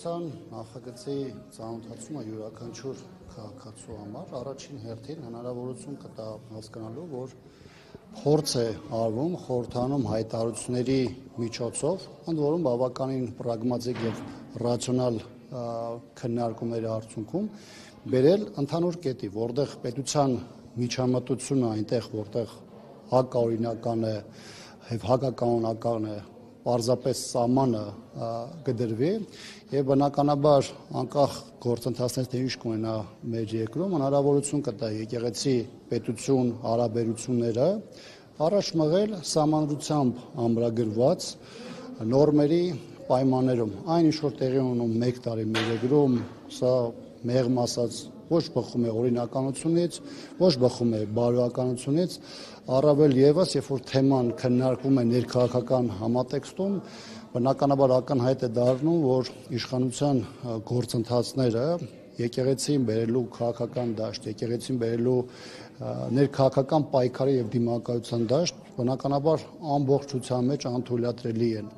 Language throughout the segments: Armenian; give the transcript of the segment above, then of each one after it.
Նախագծի ծանոթացումը յուրաքանչյուր քաղաքացու համար առաջին հերթին հնարավորություն կտա հասկանալու, որ փորձ է արվում խորհրդանում հայտարարությունների միջոցով, ընդ որում բավականին պրագմատիկ եւ ռացիոնալ քննարկումների արդյունքում բերել ընդհանուր կետի, որտեղ պետության միջամտությունը այնտեղ, որտեղ հակաօրինական է եւ հակականոնական է, պարզապես սահմանը կդրվի եւ բնականաբար անկախ գործընթացներից թե ինչ կունենա մեր երկրում հնարավորություն կտա եկեղեցի պետություն հարաբերությունները առաջ մղել սահմանադրությամբ ամրագրված նորմերի պայմաններում այն ինչ որ տեղի ունում 1 տարի մեր երկրում սա մեղմ ասած ոչ բխում է օրինականությունից, ոչ բխում է բարոյականությունից, առավել եւս, երբ որ թեման քննարկվում է ներքաղաքական համատեքստում, բնականաբար ակնհայտ է դառնում, որ իշխանության գործընթացները եկեղեցին բերելու քաղաքական դաշտ, եկեղեցին բերելու ներքաղաքական պայքարի եւ դիմակայության դաշտ, բնականաբար ամբողջության մեջ անթույլատրելի են։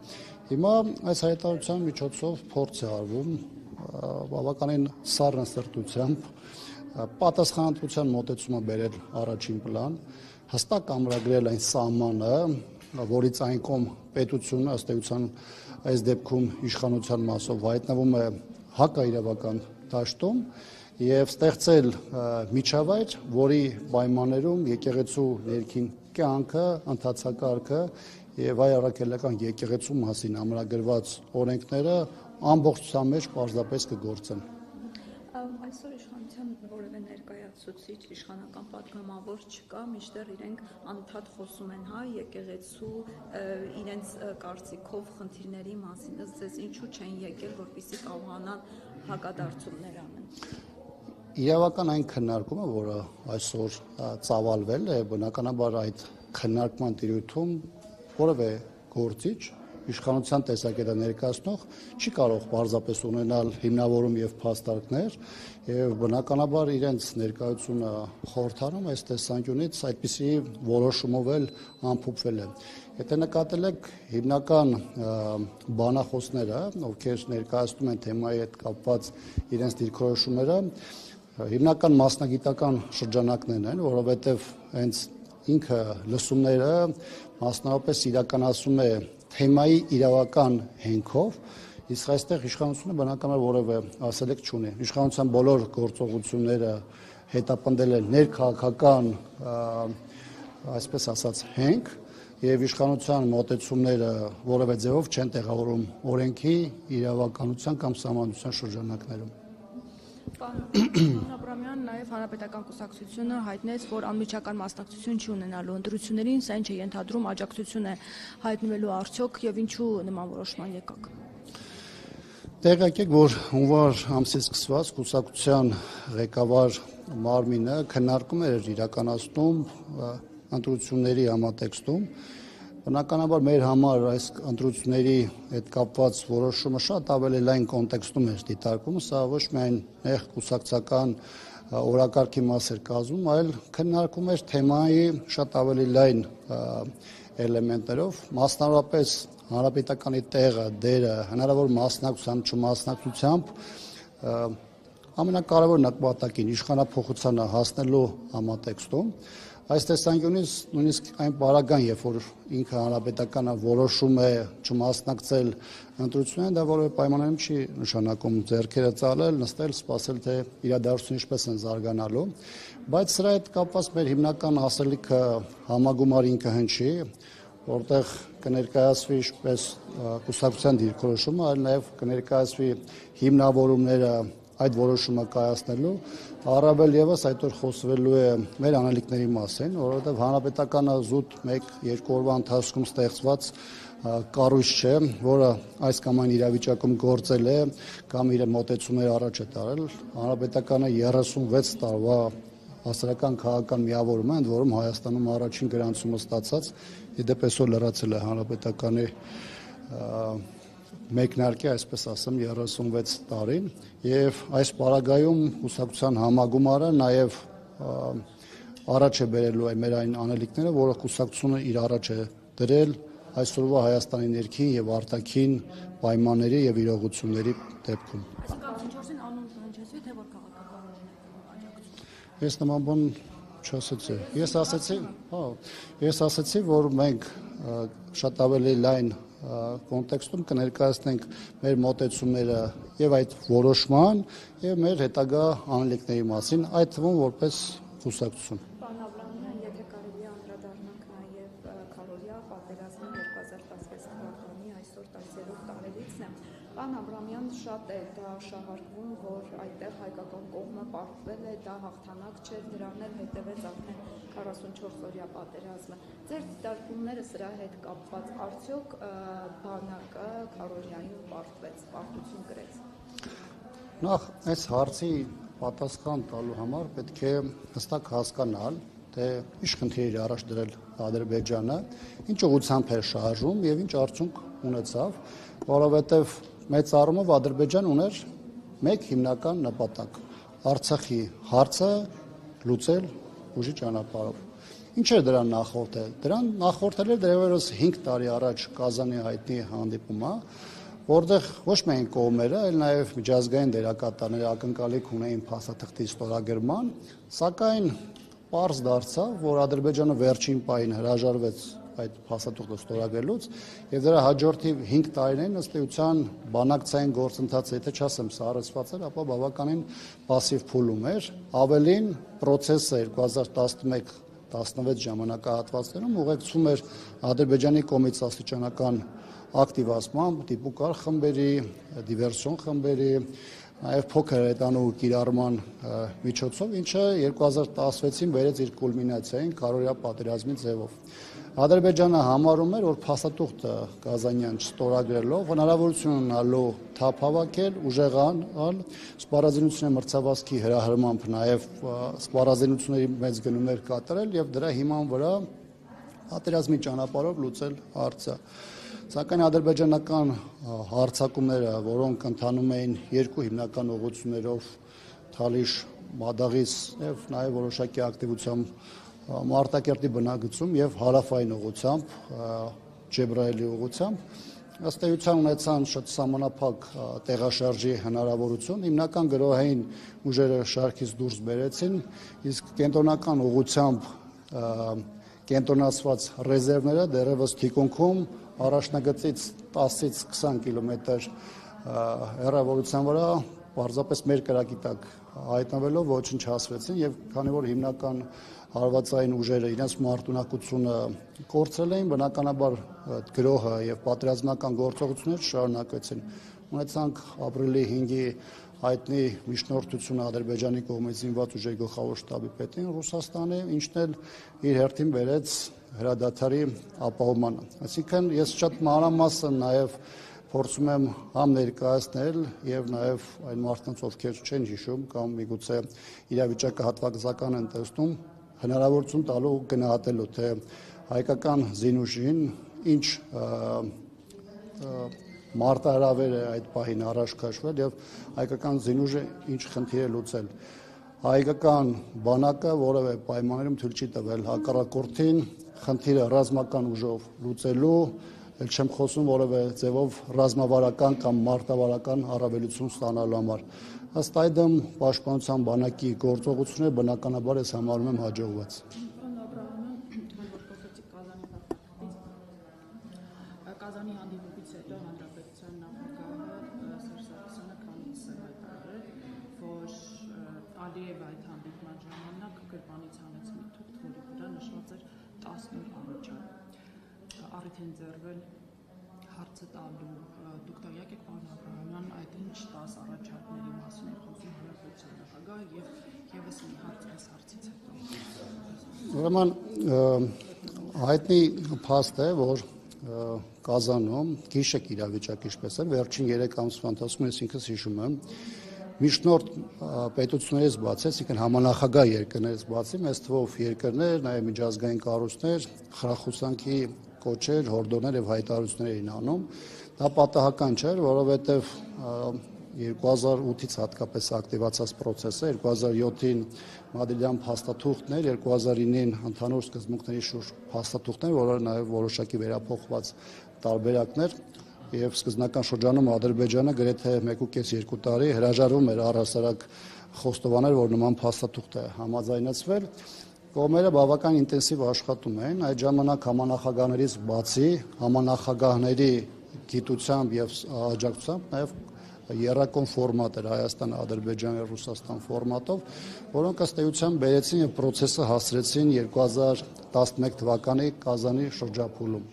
Հիմա այս հայտարարության միջոցով փորձ է արվում բավականին սառն սրտությամբ պատասխանատվության մոտեցումը բերել առաջին պլան, հստակ ամրագրել այն սահմանը, որից այն կողմ պետությունը ըստ էության այս դեպքում իշխանության մասով հայտնվում է հակաիրավական դաշտում եւ ստեղծել միջավայր, որի պայմաններում եկեղեցու ներքին կյանքը, ընթացակարգը եւ այ առաքելական եկեղեցու մասին ամրագրված օրենքները ամբողջության մեջ պարզապես կգործեն։ Այսօր իշխանության որևէ ներկայացուցիչ իշխանական պատգամավոր չկա, մինչդեռ իրենք անդադ խոսում են, եկեղեցու իրենց կարծիքով խնդիրների մասին, ըստ ձեզ ինչու չեն եկել, որպեսզի կարողանան հակադարձումներ անեն։ Իրավական այն քննարկումը, որը այսօր ծավալվել է, բնականաբար այդ քննարկման տիրույթում որևէ գործիչ իշխանության տեսակետը ներկայացնող չի կարող պարզապես ունենալ հիմնավորում եւ փաստարկներ եւ բնականաբար իրենց ներկայությունը խորհրդանում այս տեսանկյունից այդպիսի որոշումով էլ ամփոփվել է։ Եթե նկատել եք հիմնական բանախոսները, ովքեր ներկայացնում են թեմայի հետ կապված իրենց դիրքորոշումները, հիմնական մասնագիտական շրջանակներն են, որովհետեւ հենց ինքը լսումները մասնավորապես իրականացում է թեմայի իրավական հենքով, իսկ այստեղ իշխանությունը բնականաբար որևէ ասելիք չունի։ Իշխանության բոլոր գործողությունները հետապնդել են ներքաղաքական, այսպես ասած, հենք եւ իշխանության մոտեցումները որևէ ձևով չեն տեղավորում օրենքի, իրավականության կամ սահմանադրության շրջանակներում։ Պարոն Աբրամյան, նաև Հանրապետական կուսակցությունը հայտնեց, որ անմիջական մասնակցություն չի ունենալու ընտրություններին, սա ինչ է ենթադրում աջակցություն է հայտնվելու արդյոք եւ ինչու նման որոշման եկաք։ Տեղյակ եք, որ հունվար ամսից սկսված կուսակցության ղեկավար մարմինը քննարկումներ էր իրականացնում ընտրությունների համատեքստում։ Բնականաբար մեր համար այս ընտրությունների հետ կապված որոշումը շատ ավելի լայն կոնտեքստում էր դիտարկվում, սա ոչ միայն նեղ կուսակցական օրակարգի մաս էր կազմում, այլ քննարկում էր թեմայի շատ ավելի լայն էլեմենտներով, մասնավորապես հանրապետականի տեղը, դերը, հնարավոր մասնակցությամբ, չմասնակցությամբ ամենակարևոր նպատակին իշխանափոխությանը հասնելու համատեքստում Այս տեսանկյունից նույնիսկ այն պարագան, երբ որ ինքը հանրապետականը որոշում է չմասնակցել ընտրություններին, դա որևէ պայմաններում չի նշանակում ձեռքերը ծալել, նստել, սպասել, թե իրադարձությունները ինչպես են զարգանալու, բայց սրա հետ կապված մեր հիմնական ասելիքը համագումար ինքը հնչի, որտեղ կներկայացվի ինչպես կուսակցության դիրքորոշումը, այլ նաև կներկայացվի հիմնավորումները այդ որոշումը կայացնելու, առավել եւս այդ օր խոսվելու է մեր անելիքների մասին, որովհետեւ հանրապետականը զուտ 1-2 օրվա ընթացքում ստեղծված կառույց չէ, որը այս կամ այն իրավիճակում գործել է կամ իր մոտեցումները առաջ է տարել։ Հանրապետականը 36 տարվա հասարակական քաղաքական միավորում է, ընդ որում Հայաստանում առաջին գրանցումը ստացած, իդեպ այսօր լրացել է հանրապետականի մեկնարկի, այսպես ասեմ, 36 տարին եւ այս պարագայում կուսակցության համագումարը նաեւ առաջ է բերելու մեր այն անելիքները, որը կուսակցությունը իր առաջ է դրել այսօրվա Հայաստանի ներքին եւ արտաքին պայմանների եւ իրողությունների դեպքում։ Այսինքն 4-ին անուն հնչեցի, թե որ քաղաքական աջակցություն։ Ես նման բան չասեցի։ Ես ասեցի, որ մենք շատ ավելի լայն կոնտեքստում կներկայացնենք մեր մոտեցումները եւ այդ որոշման եւ մեր հետագա անելիքների մասին, այդ թվում որպես կուսակցություն։ Պարոն Աբրահամյան, եթե կարելի է անդրադառնանք նաև Քարորիա պատերազմի 2016 թվականի այսօր 10-րդ տարելիցն է։ Պարոն Աբրահամյան, շատ է դա շահարկվում, որ այդտեղ հայկական կողմը պարտվել է, դա հաղթանակ չէր, դրան էլ հետևեց արդեն 44-օրյա պատերազմը։ Ձեր դիտարկումները սրա հետ կապված, արդյոք բանակը Քարորիայում պարտություն կրեց։ Նախ այս հարցի պատասխան տալու համար պետք է հստակ հասկանալ, թե ինչ խնդիր է առաջ դրել Ադրբեջանը, ինչ ուղղությամբ էր շարժում եւ ինչ արդյունք ունեցավ, որովհետեւ մեծ առումով Ադրբեջան ուներ մեկ հիմնական նպատակ՝ Արցախի հարցը լուծել ուժի ճանապարհով։ Ինչ էր դրան նախորդել։ Դրան նախորդել էր դեռևս 5 տարի առաջ Կազանի հայտնի հանդիպումը, որտեղ ոչ միայն կողմերը, այլ նաև միջազգային դերակատարները ակնկալիք ունեին փաստաթղթի ստորագրման, սակայն պարզ դարձավ, որ Ադրբեջանը վերջին պահին հրաժարվեց այդ փաստաթուղթը ստորագրելուց եւ դրա հաջորդի 5 տարիներին ըստ էության բանակցային գործընթացը, եթե չասեմ սառեցված էր, ապա բավականին пассив փուլում էր, ավելին process-ը 2011-16 ժամանակահատվածներում ուղեկցում էր Ադրբեջանի կողմից աստիճանական ակտիվացմամբ դիպուկար խմբերի, դիվերսիոն խմբերի, նաև փոքր հետանու կիրառման միջոցով, ինչը 2016-ին բերեց իր կուլմինացիային Քարորիա պատերազմի ձևով։ Ադրբեջանը համարում էր, որ փաստաթուղթը Կազանյան չստորագրելով հնարավորություն ունենալու թափ հավաքել, ուժեղանալ, սպառազինությունների մրցավազքի հրահրմամբ նաև սպառազինությունների մեծ գնումներ կատարել եւ դրա հիման վրա պատերազմի ճանապարհով լուծել հարցը։ Սակայն ադրբեջանական հարձակումները, որոնք ընթանում էին երկու հիմնական ուղղություններով՝ Թալիշ, Մադաղիս եւ նաեւ որոշակի ակտիվությամբ Մարտակերտի բնակցում եւ հարավային ուղղությամբ, Ջեբրայելի ուղղությամբ, ըստ էության ունեցան շատ սահմանափակ տեղաշարժի հնարավորություն, հիմնական գրոհային ուժերը շարքից դուրս բերեցին, իսկ կենտրոնական ուղղությամբ կենտրոնացված ռեզերվները դեռևս թիկունքում առաջնագծից 10-ից 20 կիլոմետր հեռավորության վրա պարզապես մեր կրակի տակ հայտնվելով ոչնչացվեցին եւ քանի որ հիմնական հարվածային ուժերը իրենց մարտունակությունը կորցրել էին, բնականաբար գրոհը եւ պատերազմական գործողությունները շարունակվեցին։ Ունեցանք ապրիլի 5-ի հայտնի միջնորդությունը Ադրբեջանի կողմից զինված ուժերի գլխավոր շտաբի պետին Ռուսաստանի, ինչն էլ իր հերթին բերեց հրադադարի ապահովմանը։ Այսինքն ես շատ մանրամասն նաեւ փորձում եմ համ ներկայացնել եւ նաեւ այն մարդկանց, ովքեր չեն հիշում կամ միգուցե իրավիճակը հատվածական են տեսնում, հնարավորություն տալու գնահատելու, թե հայկական զինուժին ինչ մարտահրավեր է այդ պահին առաջ քաշվել եւ հայկական զինուժը ինչ խնդիր է լուծել։ Հայկական բանակը որևէ պայմաններում թույլ չի տվել հակառակորդին խնդիրը ռազմական ուժով լուծելու, ել չեմ խոսում որևէ ձևով ռազմավարական կամ մարտավարական առավելություն ստանալու համար։ Ըստ այդմ պաշտպանության բանակի գործողությունները բնականաբար ես համարում եմ հաջողված։ Կազանի հանդիպումից հետո հանրապետության նախագահը Սերժ Սարգսյանը քանիցս է հայտարարել, որ Ալիևը այդ հանդիպման ժամանակ գրպանից հանեց մի թուղթ, որի վրա նշված էր 10 նոր առաջարկ։ Առիթ են ձեռվել հարցը տալու։ Դուք տեղյակ եք, պարոն Աբրահամյան, այդ ինչ 10 առաջարկների մասին է խոսում հանրապետության նախագահը եւ եւս մի հարց այս հարցից հետո։ Ուրեմն հայտնի փաստ է, որ Կազանում գիշեք իրավիճակը ինչպես էր, վերջին 3 ամսվա ընթացքում ես ինքս հիշում եմ, միջնորդ պետություններից բացի, այսինքն համանախագահ երկրներից բացի, մեծ թվով երկրներ, նաև միջազգային կառույցներ, խրախուսանքի կոչեր, հորդորներ եւ հայտարարություններ էին անում։ Դա պատահական չէր, որովհետեւ 2008-ից հատկապես ակտիվացած process է, 2007-ին Մադրիդյան փաստաթուղթներ, 2009-ին ընդհանուր սկզբունքների շուրջ փաստաթուղթներ, որը նաև որոշակի վերափոխված տարբերակներ, եւ սկզբնական շրջանում Ադրբեջանը գրեթե 1.5-2 տարի հրաժարվում էր առհասարակ խոստովանել, որ նման փաստաթուղթ է համաձայնեցվել։ Կողմերը բավական ինտենսիվ աշխատում էին, այդ ժամանակ համանախագահներից բացի համանախագահների գիտությամբ եւ աջակցությամբ նաեւ երրակոն ֆորմատ էր Հայաստան, Ադրբեջան եւ Ռուսաստան ֆորմատով, որոնք ըստ էության բերեցին եւ process-ը հասցրեցին 2011 թվականի Կազանի շրջափուլում։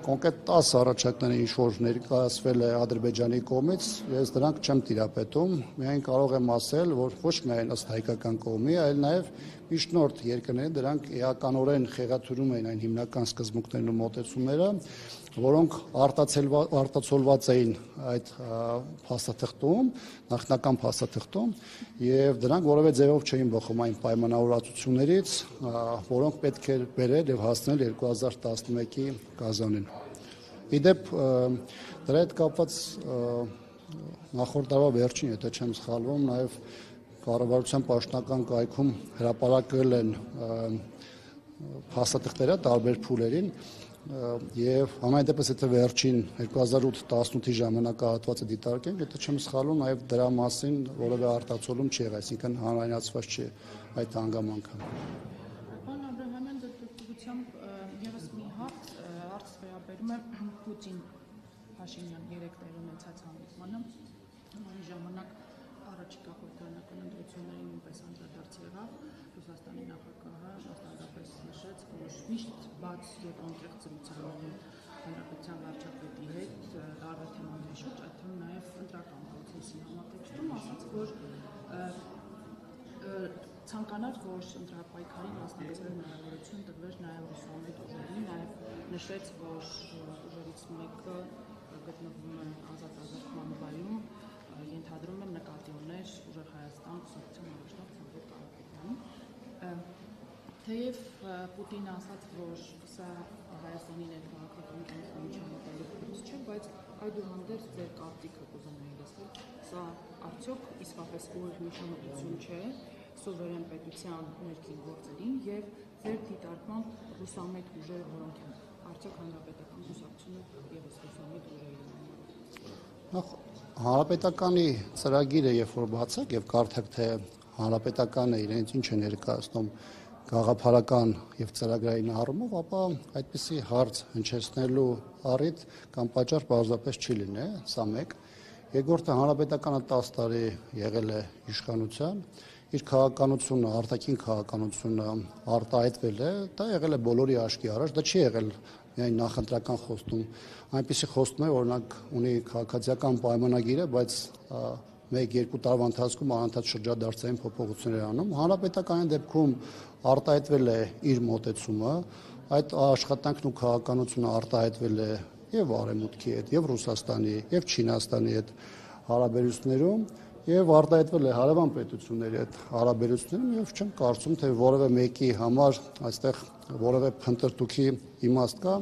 Կոնկրետ 10 առաջարկներ ինչ որ ներկայացվել է Ադրբեջանի կողմից, ես դրանք չեմ տիրապետում, միայն կարող եմ ասել, որ ոչ միայն ըստ հայկական կողմի, այլ նաև միջնորդ երկրները դրանք էականորեն խեղաթյուրում էին այն հիմնական սկզբունքներն ու մոտեցումները, որոնք արտացոլված էին այդ փաստաթղթում, նախնական փաստաթղթում, եւ դրանք որևէ ձևով չէին բխում այն պայմանավորվածություններից, որոնք պետք էր բերել եւ հասնել 2011-ի Կազանին։ Իդեպ դրա հետ կապված նախորդ տարվա վերջին, եթե չեմ սխալվում, նաեւ կառավարության պաշտոնական կայքում հրապարակվել են փաստաթղթերը տարբեր փուլերին եւ համայն դեպս եթե վերջին 2008-18-ի ժամանակահատվածը դիտարկենք, եթե չեմ սխալվում, նաեւ դրա մասին որևէ արտացոլում չի եղել, այսինքն հանրայնացված չի այդ հանգամանքը։ Պարոն Աբրահամյան, դեպքությամբ եւս մի հարց վերաբերում է Պուտին-Փաշինյան երեք տեղի ունեցած հանդիպմանը, այն ժամանակ առաջիկա խորհրդարանական ընտրություններին նույնպես անդրադարձ եղավ Ռուսաստանի նախագահը մասնավորապես նշեց, որ միշտ բաց եւ անկեղծ զրույցներ հանրապետության վարչապետի հետ տարբեր թեմաների շուրջ, այդ թվում նաեւ ընտրական process-ի համատեքստում ասաց, որ ցանկանար, որ ընտրապայքարի մասնակցելու հնարավորություն տրվեր նաեւ ռուսամետ ուժերին, նաեւ նշեց, որ ուժերից մեկը գտնվում է ազատազրկման վայրում, ենթադրում եմ նկատի ուներ ուժեղ Հայաստան կուսակցության առաջնորդ Սամվել Կարապետյանին։ Թեև Պուտինը ասաց, որ սա Հայաստանի ներքաղաքական միջամտելու փորձ չէ, բայց այդուհանդերձ ձեր կարծիքը կուզենայի լսել, սա արդյոք իսկապես ուղիղ միջամտություն չէ սուվերեն պետության ներքին գործերին եւ ձեր դիտարկմամբ ռուսամետ ուժերը որոնք են, արդյոք հանրապետական կուսակցությունը եւս ռուսամետ ուժերի են։ Հանրապետականի ծրագիրը երբ որ բացեք եւ կարդաք թե հանրապետականը իրենց ինչ է ներկայացնում գաղափարական եւ ծրագրային առումով, ապա այդպիսի հարց հնչեցնելու առիթ կամ պատճառ պարզապես չի լինի, սա մեկ։ Երկրորդը հանրապետականը 10 տարի եղել է իշխանության, իր քաղաքականությունը, արտաքին քաղաքականությունը արտահայտվել է, դա եղել է բոլորի աչքի առաջ, դա չի եղել միայն նախընտրական խոստում, այնպիսի խոստում է, օրինակ ունի քաղաքացիական պայմանագիր է, բայց 1-2 տարվա ընթացքում անընդհատ շրջադարձային փոփոխություններ անում։ Հանրապետականի դեպքում արտահայտվել է իր մոտեցումը, այդ աշխատանքն ու քաղաքականությունը արտահայտվել է եւ Արևմուտքի հետ, եւ Ռուսաստանի, եւ Չինաստանի հետ հարաբերություններում, եւ արտահայտվել է հարևան պետությունների հետ հարաբերություններում, եւ չեմ կարծում, թե որևէ մեկի համար այստեղ որևէ փնտրտուքի իմաստ կա,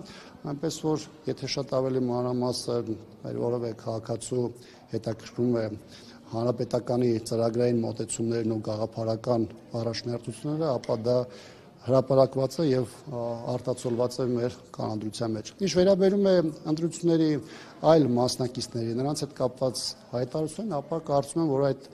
այնպես որ եթե շատ ավելի մանրամասն որևէ քաղաքացու հետաքրքրում է հանրապետականի ծրագրային մոտեցումներն ու գաղափարական առաջնահերթությունները, ապա դա հրապարակված է եւ արտացոլված է մեր կանոնադրության մեջ։ Ինչ վերաբերում է ընտրությունների այլ մասնակիցների, նրանց հետ կապված հայտարարություններին, ապա կարծում եմ, որ այդ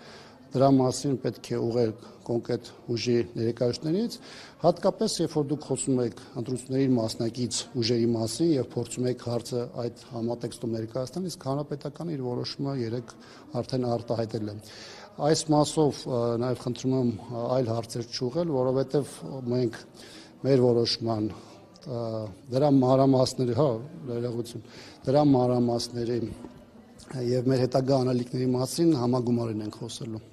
դրա մասին պետք է ուղղել կոնկրետ ուժի ներկայացուցիչներից, հատկապես երբ որ դուք խոսում եք ընտրությունների մասնակից ուժերի մասին եւ փորձում եք հարցը այդ համատեքստում ներկայացնել, իսկ հանրապետականը իր որոշումը երեք արդեն արտահայտել է։ Այս մասով նաեւ խնդրում եմ այլ հարցեր չուղղել, որովհետեւ մենք մեր որոշման դրա մանրամասների, դրա մանրամասների եւ մեր հետագա անալիքների մասին համագումարին ենք խոսելու։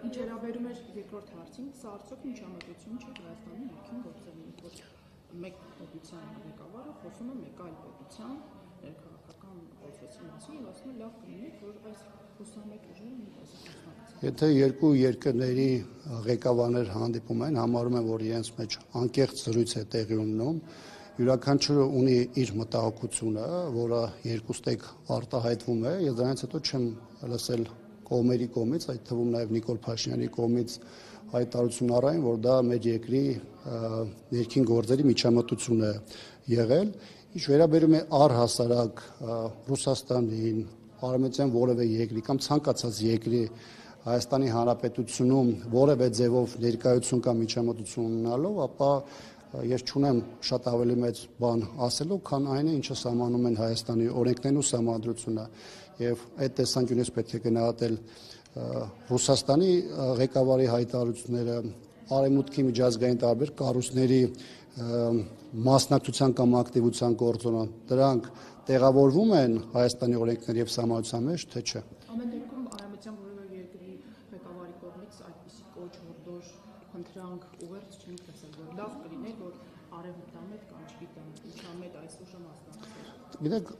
Ինչ վերաբերում է երկրորդ հարցին, սա արդյոք միջամտություն չէ Հայաստանի ներքին գործերին, որ մեկ պետության ղեկավարը խոսում է մեկ այլ պետության ներքաղաքական process-ի մասին եւ ասում է լավ կլինի, որ այս հուսամետ ուժերը նույնպես մասնակցեն։ Եթե երկու երկրների ղեկավարներ հանդիպում են, համարում են, որ իրենց մեջ անկեղծ զրույց է տեղի ունենում, յուրաքանչյուրը ունի իր մտահոգությունը, որը երկուստեք արտահայտվում է, եւ դրանից հետո չեմ լսել կողմերի կողմից, այդ թվում նաև Նիկոլ Փաշինյանի կողմից հայտարարություն առային, որ դա մեր երկրի ներքին գործերի միջամտություն է եղել, ինչ վերաբերում է առհասարակ Ռուսաստանին, արևմտյան որևէ երկրի կամ ցանկացած երկրի Հայաստանի Հանրապետությունում որևէ ձևով ներկայություն կամ միջամտություն ունենալով, ապա ես չունեմ շատ ավելի մեծ բան ասելու, քան այն է, ինչը սահմանում են Հայաստանի օրենքներն ու սահմանադրությունը, եւ այդ տեսանկյունից պետք է գնահատել Ռուսաստանի ղեկավարի հայտարարությունները, Արևմուտքի միջազգային տարբեր կառույցների մասնակցության կամ ակտիվության գործոնը, դրանք տեղավորվում են Հայաստանի օրենքների եւ սահմանության մեջ, թե չէ։ Ամեն դեպքում արևմտյան որևէ երկրի ղեկավարի կողմից այդպիսի կոչ հորդոր խնդրանք ուղերձ չենք տեսել, որ լավ կլիներ, որ արևմտամետ կամ չգիտեմ, ինչամետ այս ուժը մասնակցեր։ Գիտեք,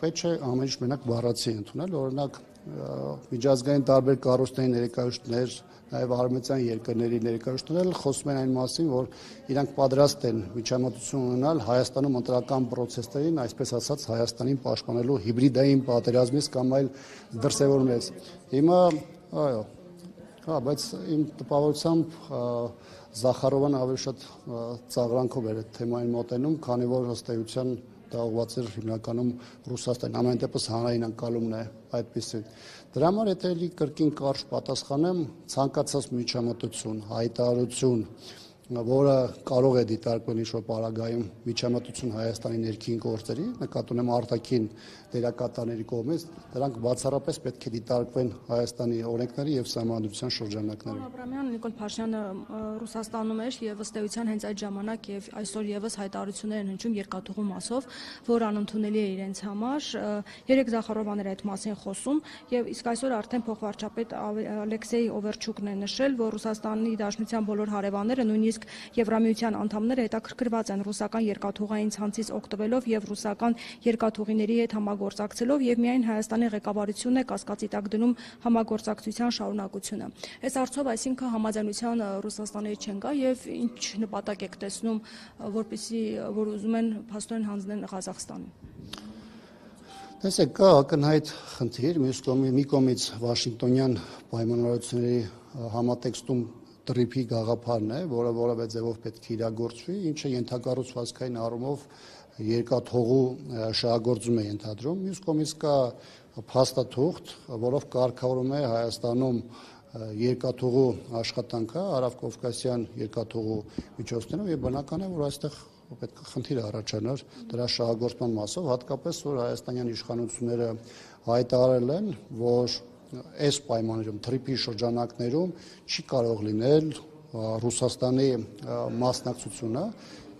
պետք չէ ամեն ինչ մենակ բառացի ընդունել, օրինակ միջազգային տարբեր կառույցների ներկայացուցիչներ, նաև արևմտյան երկրների ներկայացուցիչներ խոսում են այն մասին, որ իրանք պատրաստ են միջամտություն ունենալ Հայաստանում ընտրական process-ներին, այսպես ասած Հայաստանին պաշտպանելու հիբրիդային պատերազմից կամ այլ դրսևորումներից։ Հիմա, այո, բայց իմ տպավորությամբ Զախարովան ավելի շատ ծաղրանքով էր այդ թեմային մոտենում, քանի որ ըստ էության դա ուղղված էր հիմնականում Ռուսաստան, ամեն դեպս հանրային անկալումն է այդպեսին։ Դրա համար եթե էլի կրկին կարճ պատասխանեմ, ցանկացած միջամտություն, հայտարարություն, որը կարող է դիտարկվել ինչ-որ պարագայում միջամտություն Հայաստանի ներքին գործերի, նկատի ունեմ արտաքին դերակատարների կողմից, դրանք բացառապես պետք է դիտարկվեն Հայաստանի օրենքների եւ սահմանադրության շրջանակներում։ Աբրամյան Նիկոլ Փաշինյանը Ռուսաստանում էր եւ ըստ էության հենց այդ ժամանակ եւ այսօր եւս հայտարարություններ են հնչում երկաթուղու մասով, որ անընդունելի է իրենց համար։ Երեք Զախարովան էր այդ մասին խոսում եւ իսկ այսօր արդեն փոխվարչապետ Ալեքսեյ Օվերչուկն է նշել, որ Ռուսաստանի Դաշնության բոլոր հարևանները, նույնիսկ Եվրամիության անդամները հետաքրքրված են ռուսական երկաթուղային ցանցից օգտվելով եւ ռուսական երկաթուղիների հետ համագործակցելով եւ միայն Հայաստանի ղեկավարությունն է կասկածի տակ դնում համագործակցության շարունակությունը։ Այս հարցով այսինքն համաձայնության Ռուսաստանի հետ չեն գա եւ ինչ նպատակ եք տեսնում, որ ուզում են փաստորեն հանձնել Ղազախստանին։ Տեսեք, կա ակնհայտ խնդիր, մի կողմից Վաշինգտոնյան պայմանավորությունների համատեքստում տրիփի գաղափարն է, որը որևէ ձևով պետք է իրագործվի, ինչը ենթակառուցվածքային առումով երկաթուղու շահագործում է ենթադրում։ Մյուս կողմից կա փաստաթուղթ, որով կարգավորում է Հայաստանում երկաթուղու աշխատանքը, Արևկովկասյան երկաթուղու միջոցներով եւ բնական է, որ այստեղ պետք է խնդիր առաջանար դրա շահագործման մասով, հատկապես որ հայաստանյան իշխանությունները հայտարարել են, որ այս պայմաններում թրիփի շրջանակներում չի կարող լինել Ռուսաստանի մասնակցությունը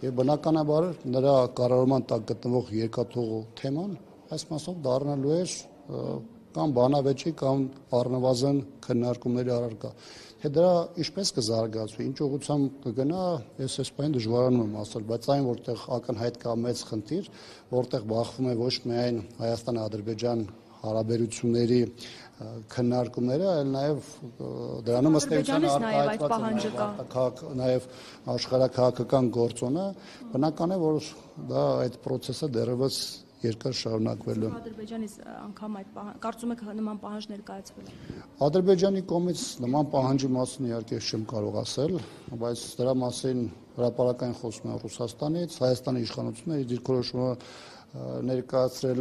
եւ բնականաբար նրա կառավարման տակ գտնվող երկաթուղու թեման այս մասով դառնալու էր կամ բանավեճի կամ առնվազն քննարկումների առարկա։ Թե դրա ինչպես կզարգացվի, ինչ ուղղությամբ կգնա, ես այս բանը դժվարանում եմ ասել, բայց այն որտեղ ակնհայտ կա մեծ խնդիր, որտեղ բախվում է ոչ միայն Հայաստան-Ադրբեջան հարաբերությունների քննարկումները, այլ նաև դրանում ըստ էության նաև աշխարհաքաղաքական գործոնը, բնական է, որ դա այդ process-ը դեռևս երկար շարունակվելու։ Ադրբեջանից անգամ այդ կարծում եք նման պահանջ ներկայացվել է։ Ադրբեջանի կողմից նման պահանջի մասին իհարկե չեմ կարող ասել, բայց դրա մասին հրապարակային խոսում են Ռուսաստանից, Հայաստանի իշխանությունները դիրքորոշումը ներկայացրել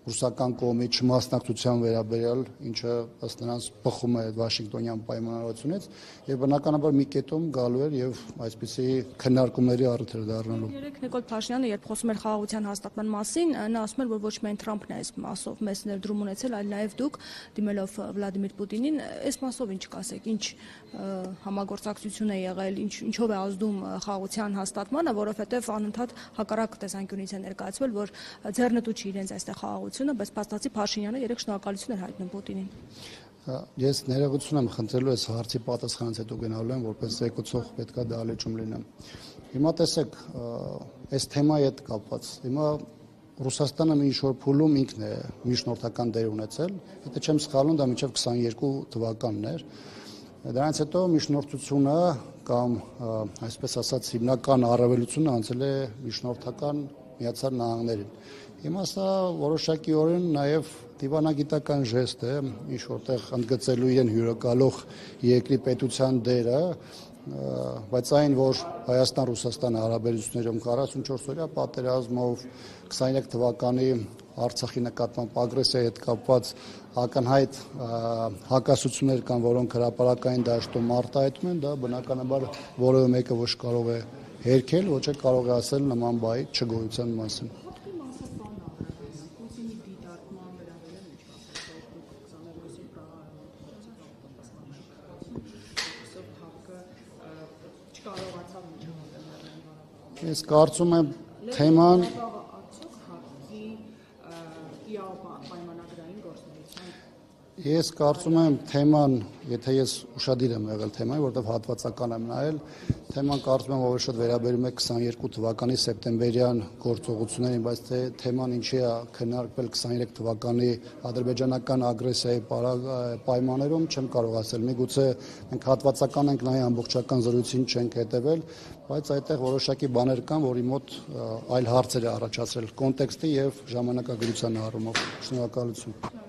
ռուսական կողմի չմասնակցության վերաբերյալ, ինչը ըստ նրանց բխում է Վաշինգտոնյան պայմանավորությունից եւ բնականաբար մի կետում գալու էր եւ այսպիսի քննարկումների առիթ էր դառնալու։ Երեք Նիկոլ Փաշինյանը երբ խոսում էր խաղաղության հաստատման մասին, նա ասում էր, որ ոչ միայն Թրամփն է այս մասով մեծ ներդրում ունեցել, այլ նաեւ դուք դիմելով Վլադիմիր Պուտինին, այս մասով ինչ կասեք, ինչ համագործակցություն է եղել, ինչով է ազդում խաղաղության հաստատմանը, որովհետեւ անընդհատ հակառակ տեսանկյունից է ներկայացվել, որ ձեռնտու չի իրենց այստեղ խաղաղությունը, բայց փաստացի Փաշինյանը երեք շնորհակալություն էր հայտնում Պուտինին։ Ես ներողություն եմ խնդրելու այս հարցի պատասխանից հետո գնալու եմ, որպես զեկուցող պետքա դահլիճում լինեմ։ Հիմա տեսեք, այս թեմայի հետ կապված, հիմա Ռուսաստանը մի ինչ-որ փուլում ինքն է միջնորդական դեր ունեցել, եթե չեմ սխալվում, դա մինչև 22 թվականն էր։ Դրանից հետո միջնորդությունը կամ այսպես ասած հիմնական առավելությունը անցել է միջնորդական Միացյալ Նահանգներին։ Հիմա սա որոշակիորեն նաև դիվանագիտական ժեստ է, ինչ որտեղ ընդգծելու իրեն հյուրընկալող երկրի պետության դերը, բայց այն, որ Հայաստան-Ռուսաստան հարաբերություններում 44-օրյա պատերազմով 23 թվականի Արցախի նկատմամբ ագրեսիայի հետ կապված ակնհայտ հակասություններ կան, որոնք հրապարակային դաշտում արտահայտում են, դա բնականաբար որևէ մեկը ոչ կարող է հերքել, ոչ է կարող է ասել նման բայի չգոյության մասին։ Ես կարծում եմ թեման Ես կարծում եմ թեման, եթե ես ուշադիր եմ եղել թեմային, որտեղ հատվածական եմ նայել, թեման կարծում եմ որ շատ վերաբերում է 22 թվականի սեպտեմբերյան գործողություններին, բայց թեման ինչի է քննարկվել 23 թվականի ադրբեջանական ագրեսիայի պայմաններում, չեմ կարող ասել։ Միգուցե մենք հատվածական ենք նայ ամբողջական զրույցին չենք հետևել, բայց այդտեղ որոշակի բաներ կան, որի մոտ այլ հարցեր է առաջացրել կոնտեքստի եւ ժամանակագրության առումով։ Շնորհակալություն։